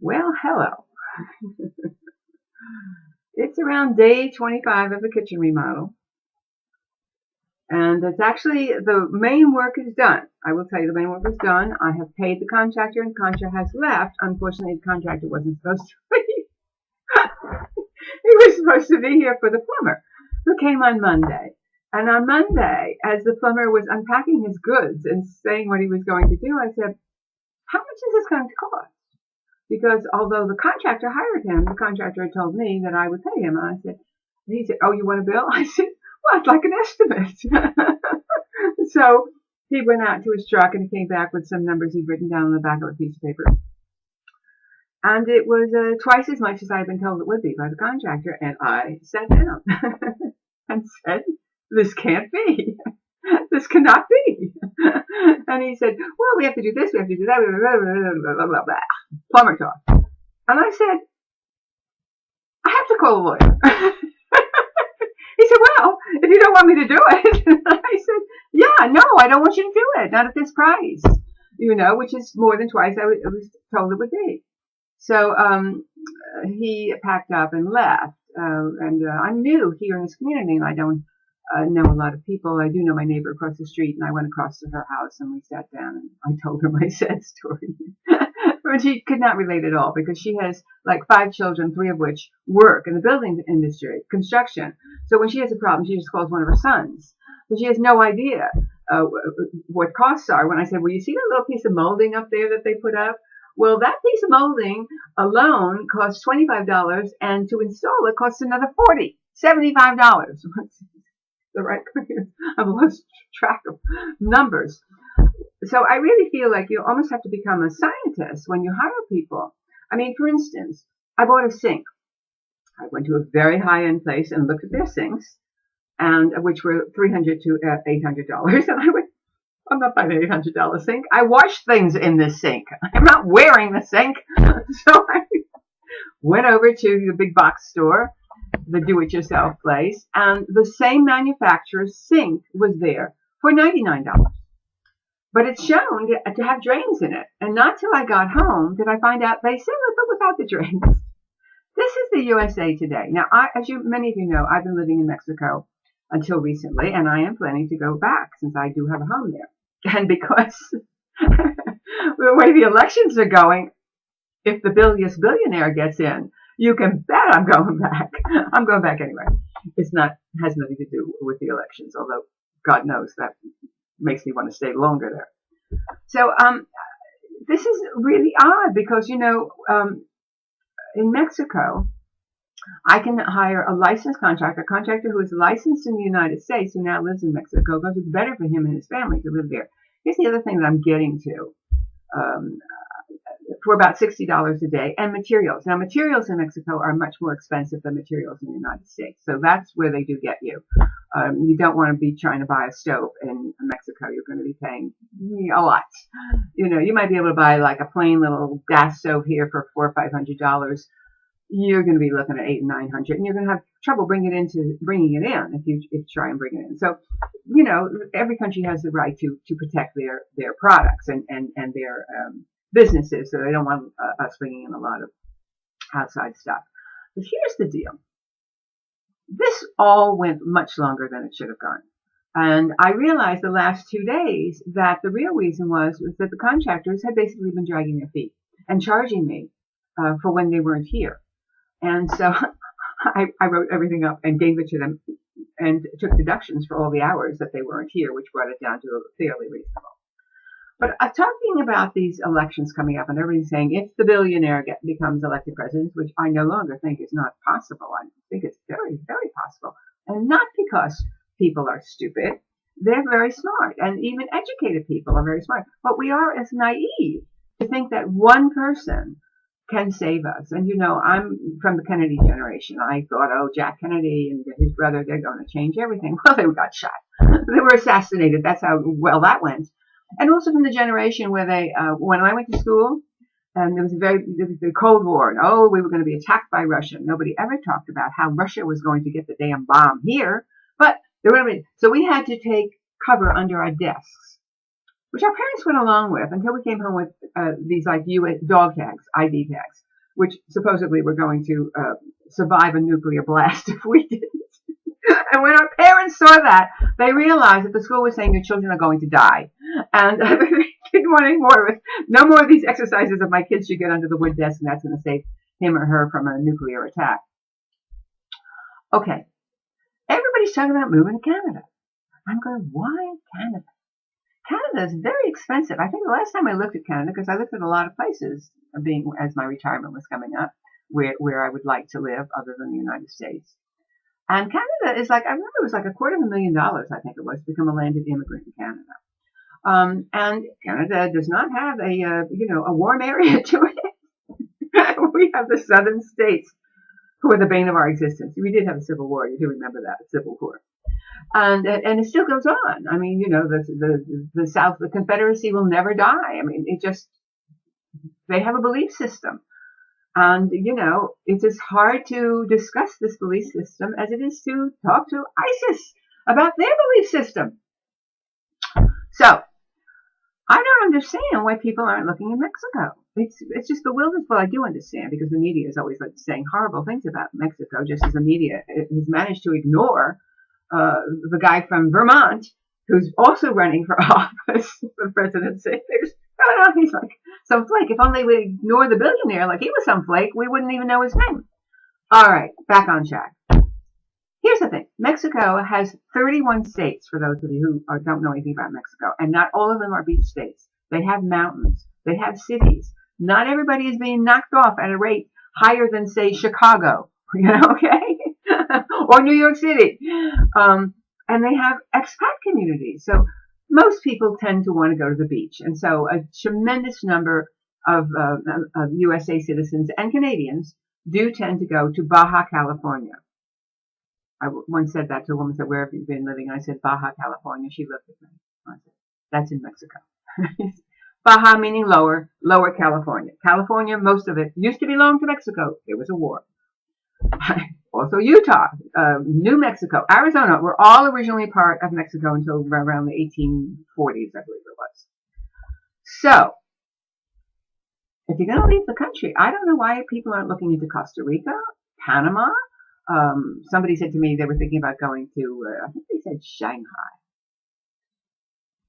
Well, hello. It's around day 25 of the kitchen remodel, and it's actually the main work is done. I will tell you the main work is done. I have paid the contractor, and the contractor has left. Unfortunately, the contractor wasn't supposed to be. He was supposed to be here for the plumber, who came on Monday. And on Monday, as the plumber was unpacking his goods and saying what he was going to do, I said, "How much is this going to cost?" Because although the contractor hired him, the contractor had told me that I would pay him. And I said, and he said, "Oh, you want a bill?" I said, "Well, I'd like an estimate." So he went out to his truck and he came back with some numbers he'd written down on the back of a piece of paper. And it was twice as much as I had been told it would be by the contractor. And I sat down and said, "This can't be. This cannot be." And he said, "Well, we have to do this, we have to do that, blah, blah, blah, blah." Plumber talk. And I said, "I have to call a lawyer." He said, "Well, if you don't want me to do it." I said, "Yeah, no, I don't want you to do it. Not at this price, which is more than twice I was told it would be." So he packed up and left. And I'm new here in this community, and I don't know a lot of people. I do know my neighbor across the street, and I went across to her house and we sat down and I told her my sad story. But she could not relate at all because she has like 5 children, 3 of which work in the building industry, construction. So when she has a problem, she just calls one of her sons. So she has no idea what costs are. When I said, "Well, you see that little piece of molding up there that they put up? Well, that piece of molding alone costs $25, and to install it costs another $40, $75. The right I've lost track of numbers. So I really feel like you almost have to become a scientist when you hire people. I mean, for instance, I bought a sink. I went to a very high-end place and looked at their sinks, and which were $300 to $800. And I went, "I'm not buying an $800 sink. I wash things in this sink. I'm not wearing the sink." So I went over to the big box store, the do-it-yourself place, and the same manufacturer's sink was there for $99. But it's shown to have drains in it. And not till I got home did I find out they sell it, but without the drains. This is the USA today. Now, many of you know, I've been living in Mexico until recently, and I am planning to go back since I do have a home there. And because the way the elections are going, if the biggest billionaire gets in, you can bet I'm going back. I'm going back anyway. Has nothing to do with the elections, although God knows that makes me want to stay longer there. So this is really odd because, in Mexico, I can hire a licensed contractor, a contractor who is licensed in the United States who now lives in Mexico because it's better for him and his family to live there. Here's the other thing that I'm getting to. For about $60 a day, and materials. Now, materials in Mexico are much more expensive than materials in the United States, so that's where they do get you. You don't want to be trying to buy a stove in Mexico. You're going to be paying a lot. You might be able to buy like a plain little gas stove here for $400 or $500. You're going to be looking at $800 and $900, and you're going to have trouble bringing it in if you try and bring it in. So, every country has the right to protect their products and their businesses, so they don't want us bringing in a lot of outside stuff. But here's the deal. This all went much longer than it should have gone. And I realized the last 2 days that the real reason was that the contractors had basically been dragging their feet and charging me for when they weren't here. And so I wrote everything up and gave it to them and took deductions for all the hours that they weren't here, which brought it down to fairly reasonable. But talking about these elections coming up and everybody's saying if the billionaire becomes elected president, which I no longer think is not possible. I think it's very, very possible. And not because people are stupid. They're very smart. And even educated people are very smart. But we are as naive to think that one person can save us. And I'm from the Kennedy generation. I thought, oh, Jack Kennedy and his brother, they're going to change everything. Well, they got shot. They were assassinated. That's how well that went. And also from the generation where when I went to school, and there was the Cold War, and we were going to be attacked by Russia. Nobody ever talked about how Russia was going to get the damn bomb here, but so we had to take cover under our desks, which our parents went along with until we came home with these like US dog tags, ID tags. which supposedly were going to survive a nuclear blast if we didn't. And when our parents saw that, they realized that the school was saying your children are going to die. And they didn't want any more of it. No more of these exercises of my kids should get under the wood desk and that's going to save him or her from a nuclear attack. Okay. Everybody's talking about moving to Canada. I'm going, why Canada? Canada is very expensive. I think the last time I looked at Canada, because I looked at a lot of places as my retirement was coming up, where I would like to live other than the United States. And Canada is like, I remember it was like $250,000, I think it was, to become a landed immigrant in Canada. And Canada does not have a warm area to it. We have the southern states who are the bane of our existence. We did have a civil war. You do remember that, civil war. And it still goes on. I mean, the South, the Confederacy will never die. I mean, they have a belief system. And, it's as hard to discuss this belief system as it is to talk to ISIS about their belief system. So, I don't understand why people aren't looking in Mexico. It's just bewildering. Well, I do understand because the media is always like saying horrible things about Mexico, just as the media has managed to ignore the guy from Vermont who's also running for office for presidency. He's like some flake. If only we ignore the billionaire like he was some flake, we wouldn't even know his name. All right, back on track. Here's the thing. Mexico has 31 states, for those of you who don't know anything about Mexico, and not all of them are beach states. They have mountains. They have cities. Not everybody is being knocked off at a rate higher than, say, Chicago, okay? Or New York City. And they have expat communities. So most people tend to want to go to the beach. And so a tremendous number of USA citizens and Canadians do tend to go to Baja California. I once said that to a woman, said, where have you been living? And I said, Baja California. She looked at me. I said, that's in Mexico. Baja meaning lower California. California, most of it used to belong to Mexico. There was a war. Also Utah, New Mexico, Arizona were all originally part of Mexico until around the 1840s, I believe it was. So, if you're going to leave the country, I don't know why people aren't looking into Costa Rica, Panama. Somebody said to me they were thinking about going to, I think they said Shanghai.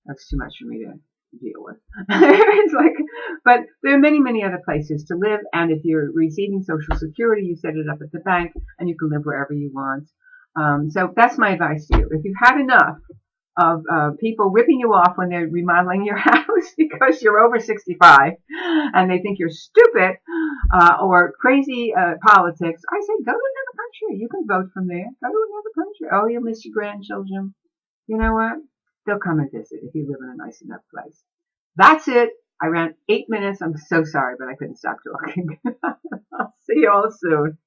That's too much for me to deal with. It's like, but there are many, many other places to live. And if you're receiving Social Security, you set it up at the bank and you can live wherever you want. So that's my advice to you. If you've had enough of people ripping you off when they're remodeling your house because you're over 65 and they think you're stupid or crazy politics, I say go to another country. You can vote from there. Go to another country. Oh, you'll miss your grandchildren. You know what? They'll come and visit if you live in a nice enough place. That's it. I ran 8 minutes. I'm so sorry, but I couldn't stop talking. I'll see you all soon.